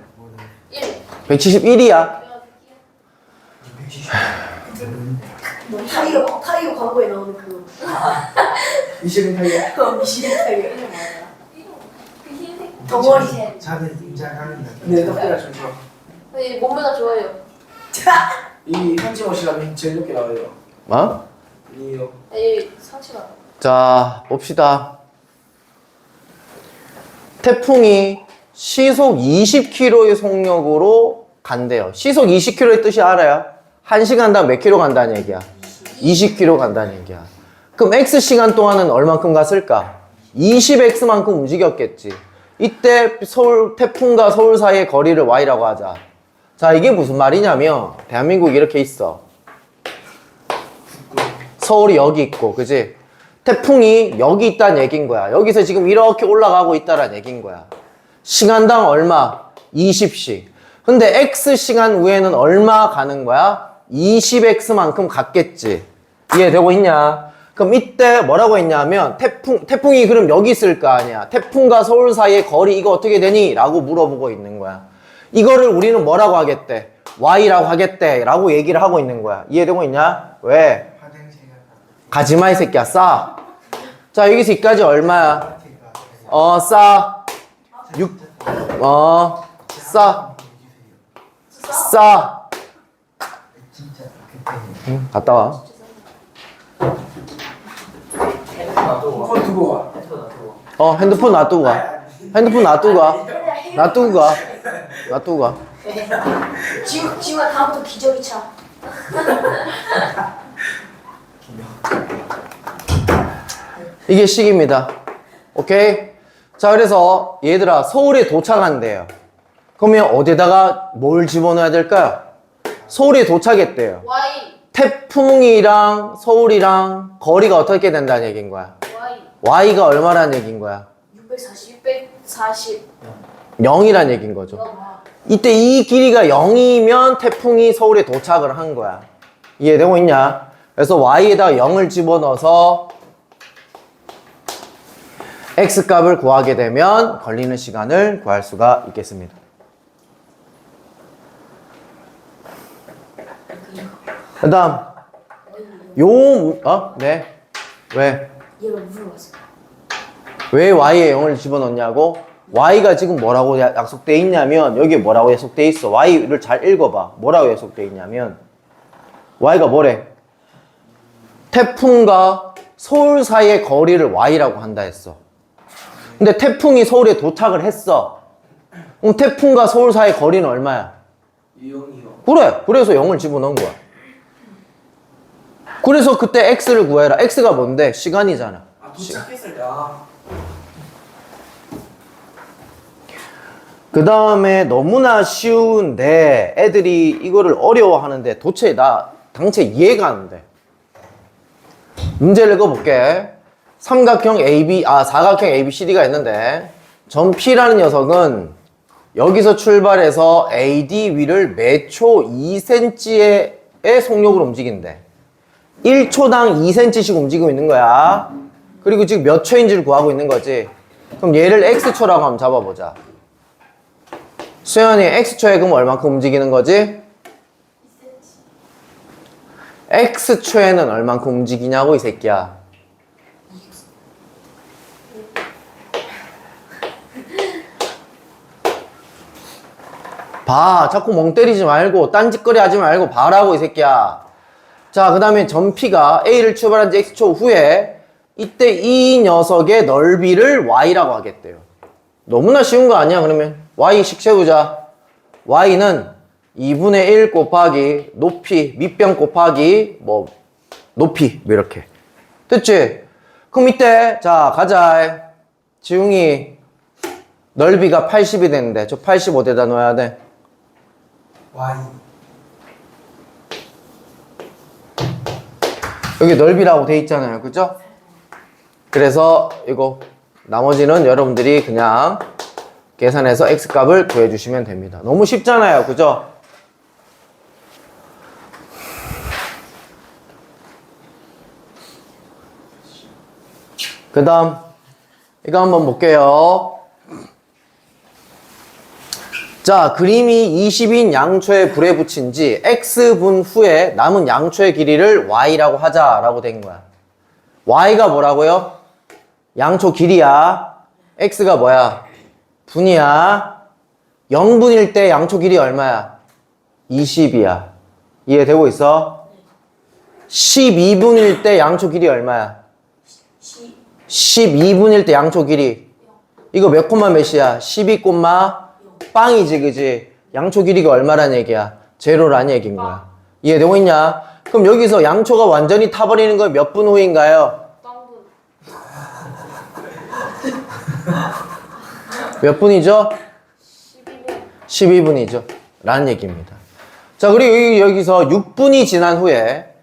1. 171이야. 타이어 광고에 나오는 그 미쉐린 타이어. 미시리 타이어. 그 흰색 덩어리. 자는 인자하는. 네, 덕분에 좀 좋아. 네, 몸매가 좋아요. 이 현지모시라면 제일 높게 나와요. 어? 이요. 네, 상체가. 자, 봅시다. 태풍이 시속 20km의 속력으로 간대요. 시속 20km의 뜻이 알아요? 1시간당 몇 킬로 간다는 얘기야? 20km 간다는 얘기야. 그럼 X시간 동안은 얼만큼 갔을까? 20X만큼 움직였겠지. 이때 태풍과 서울 사이의 거리를 Y라고 하자. 자, 이게 무슨 말이냐면 대한민국이 이렇게 있어. 서울이 여기 있고, 그지? 태풍이 여기 있다는 얘기인 거야. 여기서 지금 이렇게 올라가고 있다는 얘기인 거야. 시간당 얼마? 20씩. 근데 X시간 후에는 얼마 가는 거야? 20X만큼 갔겠지. 이해되고 있냐? 그럼 이때 뭐라고 했냐면 태풍이 그럼 여기 있을 거 아니야. 태풍과 서울 사이의 거리 이거 어떻게 되니? 라고 물어보고 있는 거야. 이거를 우리는 뭐라고 하겠대? Y라고 하겠대 라고 얘기를 하고 있는 거야. 이해되고 있냐? 왜? 가지마 이 새끼야. 싸. 자, 여기서 여기까지 얼마야? 싸. 싸. 싸. 응, 갔다 와. 그건 두고 와. 핸드폰 놔두고 가. 핸드폰 놔두고 가. 놔두고 가. 놔두고 가. 지우가 다음부터 기저귀 차. 이게 식입니다. 오케이? 자, 그래서 얘들아 서울에 도착한대요. 그러면 어디다가 뭘 집어넣어야 될까요? 서울에 도착했대요. Y. 태풍이랑 서울이랑 거리가 어떻게 된다는 얘기인 거야? Y. y가 얼마라는 얘기인 거야? 640. 640. 0이란 얘기인 거죠. 이때 이 길이가 0이면 태풍이 서울에 도착을 한 거야. 이해되고 있냐? 그래서 y에다가 0을 집어넣어서 x 값을 구하게 되면 걸리는 시간을 구할 수가 있겠습니다. 그 다음 네? 왜? 얘가 물어봤어. 왜 y에 0을 집어넣냐고? y가 지금 뭐라고 약속돼 있냐면 여기에 뭐라고 약속돼 있어? y를 잘 읽어봐. 뭐라고 약속돼 있냐면 y가 뭐래? 태풍과 서울 사이의 거리를 y라고 한다 했어. 근데 태풍이 서울에 도착을 했어. 그럼 태풍과 서울 사이의 거리는 얼마야? 0이요. 그래. 그래서 0을 집어넣은 거야. 그래서 그때 x를 구해라. x가 뭔데? 시간이잖아. 아 도착했을 때 그 다음에 너무나 쉬운데 애들이 이거를 어려워하는데 도대체 나 당체 이해가 안 돼. 문제를 읽어볼게. 사각형 ABCD가 있는데 점 P라는 녀석은 여기서 출발해서 AD 위를 매초 2cm의 속력으로 움직인대. 1초당 2cm씩 움직이고 있는 거야. 그리고 지금 몇 초인지를 구하고 있는 거지. 그럼 얘를 X초라고 한번 잡아보자. 수연이 X초에 그럼 얼만큼 움직이는 거지? X초에는 얼만큼 움직이냐고 이 새끼야. 봐. 자꾸 멍 때리지 말고 딴짓거리 하지 말고 봐라고 이 새끼야. 자, 그 다음에 점 P가 A를 출발한 지 X초 후에 이때 이 녀석의 넓이를 Y라고 하겠대요. 너무나 쉬운 거 아니야? 그러면 Y식 세우자. Y는 2분의 1 곱하기 높이, 밑변 곱하기 뭐 높이 뭐 이렇게. 됐지? 그럼 이때 자 가자. 지웅이 넓이가 80이 되는데 저 80 어디다 넣어야 돼? Y. 여기 넓이라고 돼 있잖아요. 그죠? 그래서 이거 나머지는 여러분들이 그냥 계산해서 x값을 구해주시면 됩니다. 너무 쉽잖아요. 그죠? 그 다음 이거 한번 볼게요. 자, 그림이 20인 양초에 불에 붙인 지 x분 후에 남은 양초의 길이를 y라고 하자라고 된 거야. y가 뭐라고요? 양초 길이야. x가 뭐야? 분이야. 0분일 때 양초 길이 얼마야? 20이야. 이해되고 있어? 12분일 때 양초 길이 얼마야? 12분일 때 양초 길이. 이거 몇 콤마 몇이야? 12 콤마 빵이지, 그지? 양초 길이가 얼마란 얘기야? 제로란 얘기인 거야. 이해되고 있냐? 그럼 여기서 양초가 완전히 타버리는 건 몇 분 후인가요? 빵분. 몇 분이죠? 12분. 12분이죠. 라는 얘기입니다. 자, 그리고 여기서 6분이 지난 후에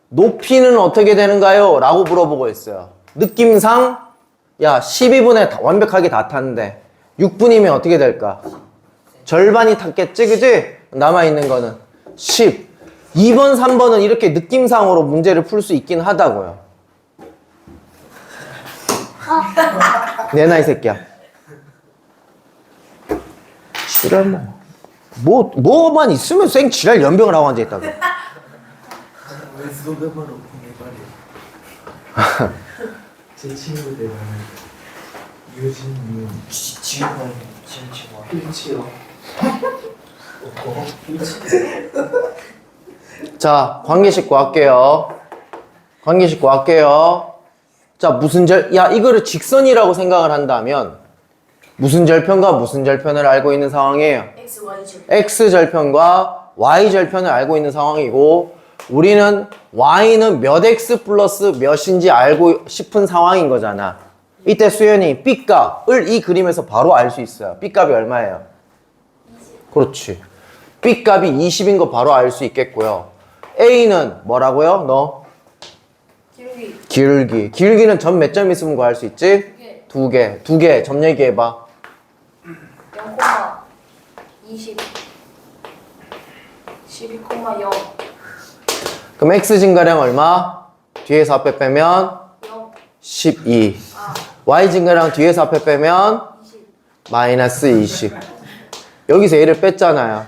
높이는 어떻게 되는가요? 라고 물어보고 있어요. 느낌상 야 12분에 완벽하게 다 탔는데 6분이면 어떻게 될까? 절반이 탔겠지, 그지? 남아있는 거는 10. 2번, 3번은 이렇게 느낌상으로 문제를 풀 수 있긴 하다고요. 내놔 이 새끼야. 지랄 뭐만 있으면 쌩 지랄 연병을 하고 앉아있다고. 왜 수업해봐로 보내봐래. 제 친구들 유진유 지금 친구와 일치요. 자, 관계식 구할게요. 자, 이거를 직선이라고 생각을 한다면 무슨 절편과 무슨 절편을 알고 있는 상황이에요? X, Y 절. X절편과 y절편을 알고 있는 상황이고 우리는 y는 몇 x 플러스 몇인지 알고 싶은 상황인 거잖아. 이때 수연이 b값을 이 그림에서 바로 알 수 있어요. b값이 얼마예요? 20. 그렇지. b값이 20인 거 바로 알 수 있겠고요. a는 뭐라고요? 너? 기울기. 기울기는 점 몇 점 있으면 구할 수 있지? 2개. 두 개. 점 얘기해봐. 0,20. 12,0. 그럼 x 증가량 얼마? 뒤에서 앞에 빼면 0. 12. y 증가량 뒤에서 앞에 빼면 20. 마이너스 20. 여기서 얘를 뺐잖아요.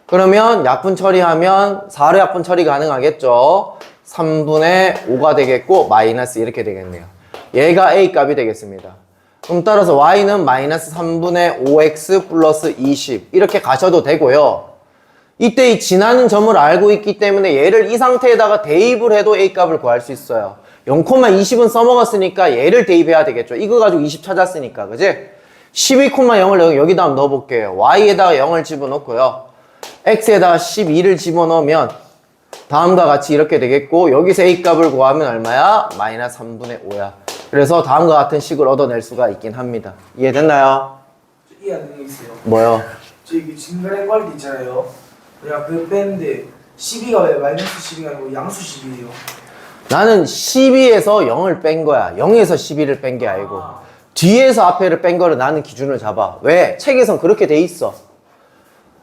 그러면 약분 처리하면 4로 약분 처리 가능하겠죠? 3분의 5가 되겠고 마이너스 이렇게 되겠네요. 얘가 a 값이 되겠습니다. 그럼 따라서 y는 마이너스 3분의 5x 플러스 20 이렇게 가셔도 되고요. 이때 이 지나는 점을 알고 있기 때문에 얘를 이 상태에다가 대입을 해도 a 값을 구할 수 있어요. 0,20은 써먹었으니까 얘를 대입해야 되겠죠. 이거 가지고 20 찾았으니까, 그지? 12,0을 여기다 한번 넣어볼게요. y에다가 0을 집어넣고요. x에다가 12를 집어넣으면 다음과 같이 이렇게 되겠고 여기서 a 값을 구하면 얼마야? 마이너스 3분의 5야. 그래서 다음과 같은 식을 얻어낼 수가 있긴 합니다. 이해됐나요? 저 이해 안 되는 게 있어요. 뭐요? 저 이게 증가량 관리 있잖아요. 내가 그거 뺐는데 12가 왜 마이너스 12가 아니고 양수 12예요? 나는 12에서 0을 뺀 거야. 0에서 12를 뺀 게 아니고 뒤에서 앞에를 뺀 거를 나는 기준을 잡아. 왜? 책에선 그렇게 돼 있어.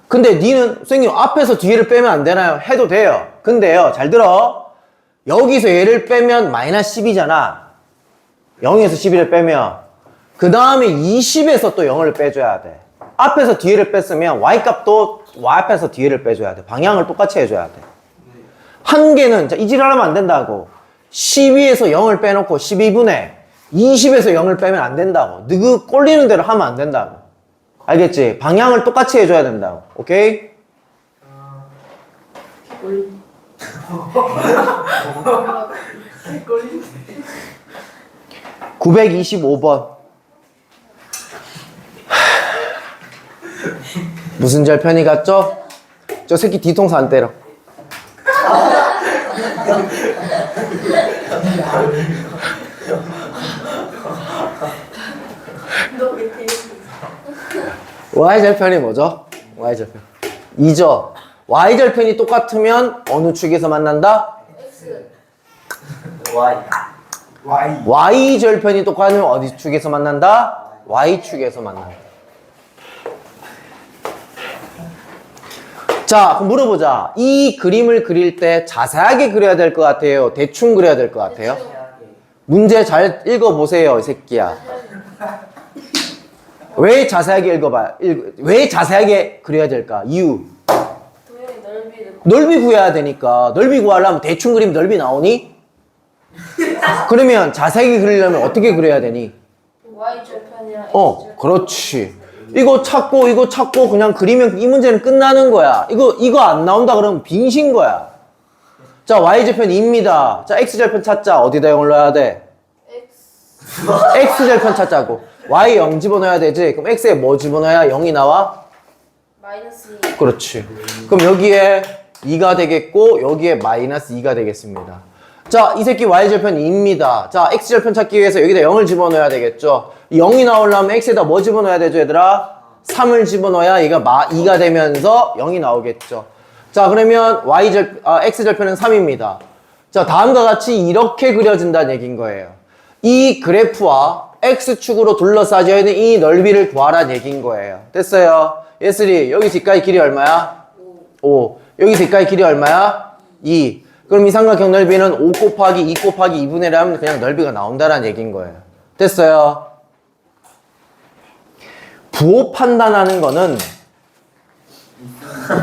근데 니는 선생님 앞에서 뒤를 빼면 안 되나요? 해도 돼요. 근데요, 잘 들어. 여기서 얘를 빼면 마이너스 10이잖아. 0에서 12를 빼면 그 다음에 20에서 또 0을 빼줘야 돼. 앞에서 뒤를 뺐으면 y값도 앞에서 뒤를 빼줘야 돼. 방향을 똑같이 해줘야 돼. 한 개는 이 지랄하면 안 된다고. 12에서 0을 빼놓고 12분의 20에서 0을 빼면 안 된다고. 너그 꼴리는 대로 하면 안 된다고. 알겠지? 방향을 똑같이 해줘야 된다고. 오케이? 꼴리. 925번. 무슨 절편이 같죠? 저 새끼 뒤통수 안 때려. 너왜 이렇게 y절편이 뭐죠? y절편. 2죠. y절편이 똑같으면 어느 축에서 만난다? X. Y. y절편이 똑같으면 어디 축에서 만난다? y축에서 만난다. 자, 그럼 물어보자. 이 그림을 그릴 때 자세하게 그려야 될 것 같아요? 대충 그려야 될 것 같아요? 문제 잘 읽어보세요, 이 새끼야. 왜 자세하게 읽어봐? 왜 자세하게 그려야 될까? 이유. 도형의 넓이를 넓이 구해야 되니까. 넓이 구하려면 대충 그리면 넓이 나오니? 그러면 자세하게 그리려면 어떻게 그려야 되니? Y 절편이랑 X 절편. 그렇지. 이거 찾고 그냥 그리면 이 문제는 끝나는 거야. 이거 안 나온다 그러면 빙신 거야. 자, y절편 2입니다. 자, x절편 찾자. 어디다 0을 넣어야 돼? X. x절편 찾자고. y 0 집어넣어야 되지. 그럼 x에 뭐 집어넣어야 0이 나와? 마이너스 2. 그렇지. 그럼 여기에 2가 되겠고 여기에 마이너스 2가 되겠습니다. 자, 이 새끼 y절편 2입니다. 자, x절편 찾기 위해서 여기다 0을 집어넣어야 되겠죠. 0이 나오려면 x에다 뭐 집어넣어야 되죠, 얘들아? 3을 집어넣어야 얘가 2가 되면서 0이 나오겠죠. 자, 그러면 x절편은 3입니다. 자, 다음과 같이 이렇게 그려진다는 얘기인 거예요. 이 그래프와 x축으로 둘러싸여 있는 이 넓이를 구하라는 얘기인 거예요. 됐어요? 예슬이, 여기서 여기까지 길이 얼마야? 5. 여기서 여기까지 길이 얼마야? 2. 그럼 이 삼각형 넓이는 5 곱하기 2 곱하기 2분의 1 하면 그냥 넓이가 나온다는 얘기인 거예요. 됐어요? 부호 판단하는 거는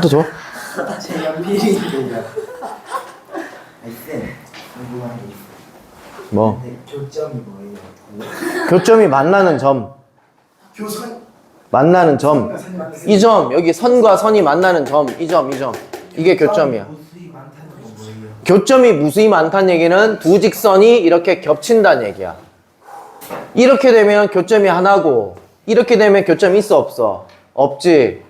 또 줘? 제 연필이 있는데. 아니 쌤, 궁금한 게 있어요. 뭐? 근데 교점이 뭐예요? 교점이 만나는 점. 교선. 만나는 점. 이 점, 여기 선과 선이 만나는 점. 이 점. 이게 교점이야. 무수히 많다는 건 뭐예요? 교점이 무수히 많다는 얘기는 두 직선이 이렇게 겹친다는 얘기야. 이렇게 되면 교점이 하나고 이렇게 되면 교점이 있어 없어? 없지.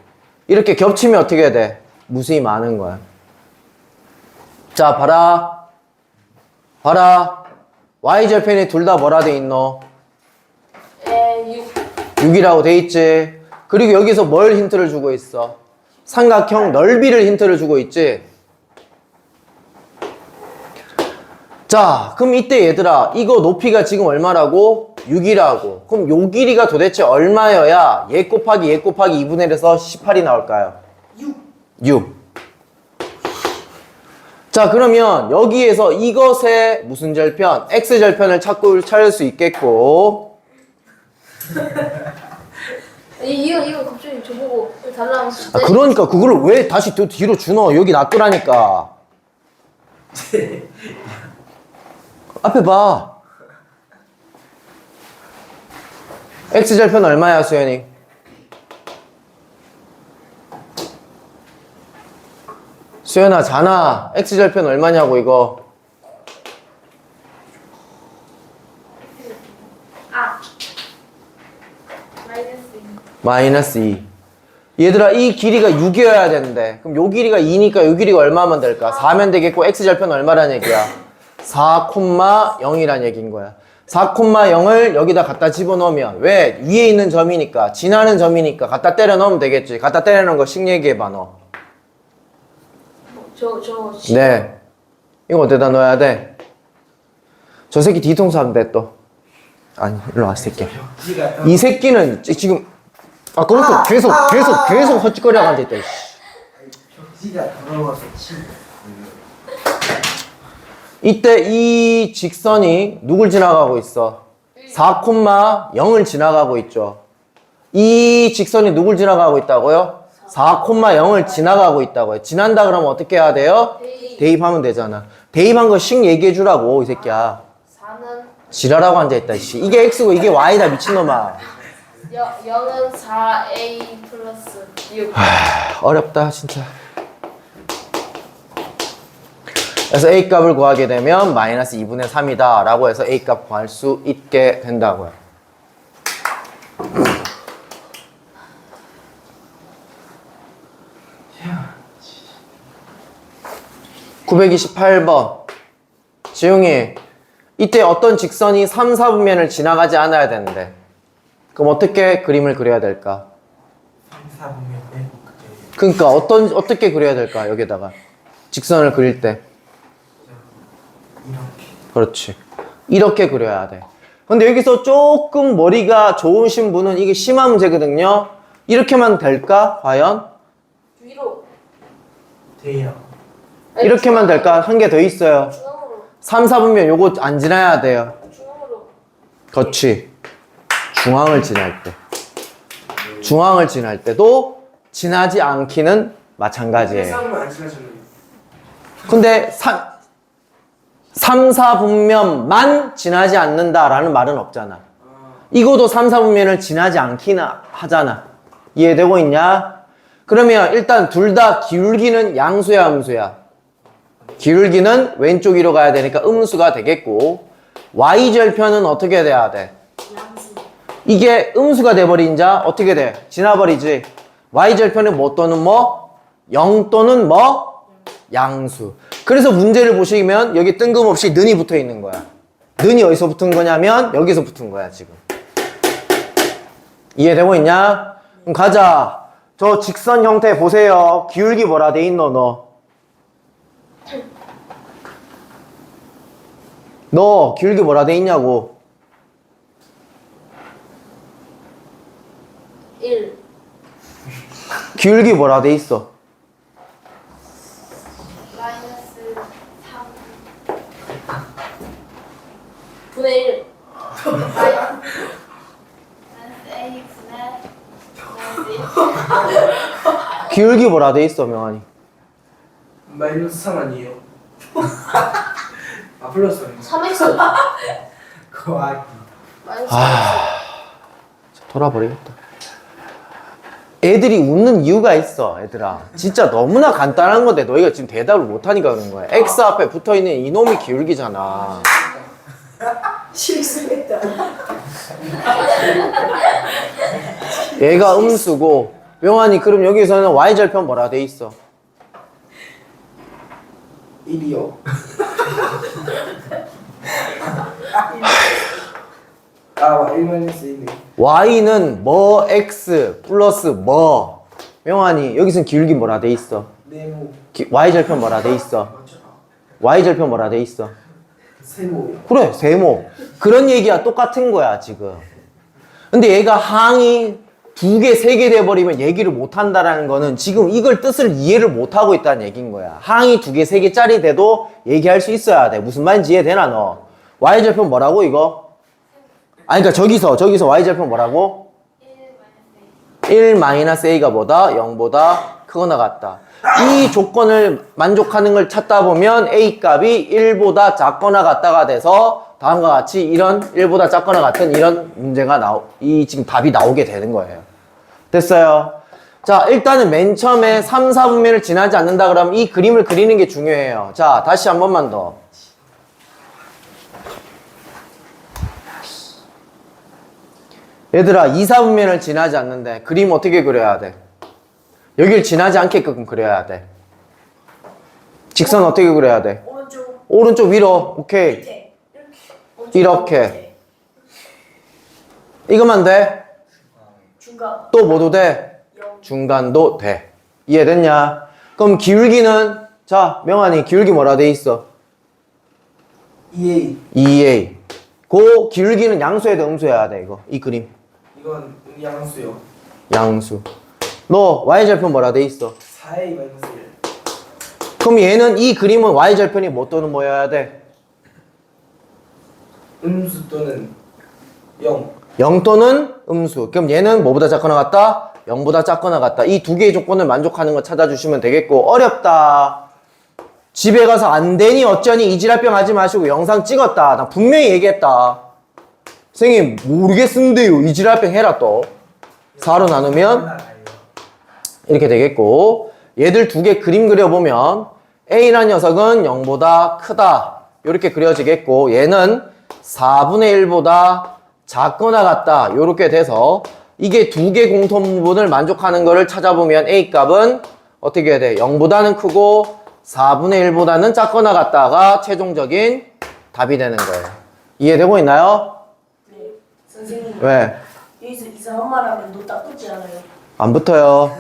이렇게 겹치면 어떻게 돼? 무수히 많은 거야. 자, 봐라. 봐라. y절편이 둘 다 뭐라 돼 있노? 6. 6이라고 돼 있지. 그리고 여기서 뭘 힌트를 주고 있어? 삼각형 넓이를 힌트를 주고 있지. 자, 그럼 이때 얘들아, 이거 높이가 지금 얼마라고? 6이라고. 그럼 요 길이가 도대체 얼마여야 얘 곱하기 얘 곱하기 2분의 1에서 18이 나올까요? 6. 자, 그러면 여기에서 이것의 무슨 절편? x절편을 찾을 수 있겠고. 이거 갑자기 저보고 달라고 아, 그러니까 그걸 왜 다시 뒤로 주노? 여기 놔두라니까. 앞에 봐. x절편 얼마야, 수현이? 수현아, 자나. x절편 얼마냐고, 이거. 마이너스 2. 얘들아, 이 길이가 6이어야 되는데. 그럼 요 길이가 2니까 요 길이가 얼마면 될까? 4면 되겠고, x절편 얼마란 얘기야? 4,0이란 얘기인 거야. 4,0을 여기다 갖다 집어넣으면, 왜? 위에 있는 점이니까, 지나는 점이니까 갖다 때려 넣으면 되겠지. 갖다 때려 넣은 거 식 얘기해봐, 너. 네. 이거 어디다 넣어야 돼? 저 새끼 뒤통수 하면 돼, 또. 아니, 일로 와, 새끼야. 이 새끼는 지금, 아까부터 계속 헛짓거리하고 앉아있다, 이씨. 벽지가 더러워서 침. 이때 이 직선이 누굴 지나가고 있어? 4,0을 지나가고 있죠. 이 직선이 누굴 지나가고 있다고요? 4,0을 지나가고 있다고요. 지난다 그러면 어떻게 해야 돼요? 대입하면 되잖아. 대입한 거 식 얘기해 주라고, 이 새끼야. 4는 지랄하고 앉아있다, 씨. 이게 x고 이게 y다, 미친놈아. 0은 4a 플러스 6. 어렵다, 진짜. 그래서 a 값을 구하게 되면 마이너스 2분의 3이다 라고 해서 a 값 구할 수 있게 된다고요. 928번. 지웅이, 이때 어떤 직선이 3, 4분면을 지나가지 않아야 되는데, 그럼 어떻게 그림을 그려야 될까? 3, 4분면 그러니까 어떻게 그려야 될까? 여기다가 직선을 그릴 때. 이렇게. 그렇지. 이렇게 그려야 돼. 근데 여기서 조금 머리가 좋으신 분은 이게 심화 문제거든요. 이렇게만 될까? 과연? 위로. 돼요. 이렇게만 될까? 한 개 더 있어요. 중앙으로. 3, 4분면 요거 안 지나야 돼요. 중앙으로. 그렇지. 중앙을 지날 때. 중앙을 지날 때도 지나지 않기는 마찬가지예요. 싸움은 안 지나잖아요. 근데 3, 4분면만 지나지 않는다라는 말은 없잖아. 이거도 3, 4분면을 지나지 않기는 하잖아. 이해되고 있냐? 그러면 일단 둘 다 기울기는 양수야, 음수야? 기울기는 왼쪽 위로 가야 되니까 음수가 되겠고, y절편은 어떻게 돼야 돼? 양수. 이게 음수가 돼버린자 어떻게 돼? 지나버리지. y절편은 뭐 또는 뭐? 0 또는 뭐? 양수. 그래서 문제를 보시면 여기 뜬금없이 는이 붙어 있는 거야. 는이 어디서 붙은 거냐면 여기서 붙은 거야, 지금. 이해되고 있냐? 그럼 가자. 저 직선 형태 보세요. 기울기 뭐라 돼 있노, 너? 너 기울기 뭐라 돼 있냐고. 1. 기울기 뭐라 돼 있어? 마이너스 3. 분의 1. 마이너스 a 분의 기울기 뭐라 돼 있어, 명환이? 마이너스 3 아니에요? 아 플러스 아니에요? 3x. 그거 마이너스 돌아버리겠다. 애들이 웃는 이유가 있어, 애들아. 진짜 너무나 간단한 건데 너희가 지금 대답을 못하니까 그런 거야. x 앞에 붙어있는 이놈이 기울기잖아. 실수했다. 얘가 음수고, 명환이 그럼 여기서는 y절편 뭐라 돼 있어? 1이요. 아, 1-1이네. y는 뭐 x 플러스 뭐. 명환이 여기선 기울기 뭐라 돼 있어? 네모. y절편 뭐라 돼 있어? y절편 뭐라 돼 있어? 세모요. 그래, 세모. 그런 얘기야. 똑같은 거야, 지금. 근데 얘가 항이 2개, 3개 돼버리면 얘기를 못 한다라는 거는 지금 이걸 뜻을 이해를 못 하고 있다는 얘기인 거야. 항이 2개, 3개짜리 돼도 얘기할 수 있어야 돼. 무슨 말인지 이해되나, 너? y절편 뭐라고, 이거? 아니, 그니까 저기서 y절편 뭐라고? 1-a가 뭐다? 0보다 크거나 같다. 이 조건을 만족하는 걸 찾다 보면 a 값이 1보다 작거나 같다가 돼서 다음과 같이 이런 1보다 작거나 같은 이런 문제가 지금 답이 나오게 되는 거예요. 됐어요? 자, 일단은 맨 처음에 3, 4분면을 지나지 않는다 그러면 이 그림을 그리는 게 중요해요. 자, 다시 한 번만 더. 얘들아, 2, 4분면을 지나지 않는데 그림 어떻게 그려야 돼? 여길 지나지 않게끔 그려야 돼. 직선 어떻게 그려야 돼? 오른쪽 오른쪽 위로. 오케이. 밑에 이렇게. 밑에. 이거만 돼? 중간 또 뭐도 돼? 0 중간도 돼. 이해됐냐? 그럼 기울기는? 자, 명환이 기울기 뭐라 돼 있어? 2A. 2a. 그 기울기는 양수해야 돼, 음수해야 돼, 이거. 이 그림. 이건 양수요. 양수. 너 y절편 뭐라 돼 있어? 4A-1. 그럼 얘는 이 그림은 y절편이 뭐 또는 뭐여야 돼? 음수 또는 0. 0 또는 음수. 그럼 얘는 뭐보다 작거나 같다? 0보다 작거나 같다. 이 두 개의 조건을 만족하는 거 찾아주시면 되겠고. 어렵다. 집에 가서 안 되니 어쩌니 이지랄병 하지 마시고 영상 찍었다. 나 분명히 얘기했다. 선생님 모르겠는데요. 이지랄병 해라 또. 4로 나누면 이렇게 되겠고, 얘들 두 개 그림 그려보면 A라는 녀석은 0보다 크다 이렇게 그려지겠고, 얘는 4분의 1보다 작거나 같다 이렇게 돼서 이게 두 개 공통 부분을 만족하는 거를 찾아보면 A 값은 어떻게 해야 돼? 0보다는 크고 4분의 1보다는 작거나 같다가 최종적인 답이 되는 거예요. 이해되고 있나요? 네. 선생님 왜? 여기서 이상한 말 하면 노 딱 붙지 않아요? 안 붙어요.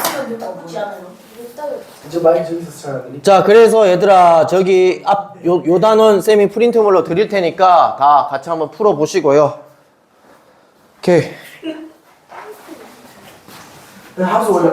있으면 노딱 붙지 않아요? 저 많이 저기서 찾아드리. 자, 그래서 얘들아 저기 요 단원 쌤이 프린트물로 드릴 테니까 다 같이 한번 풀어 보시고요. 오케이. 하수 원래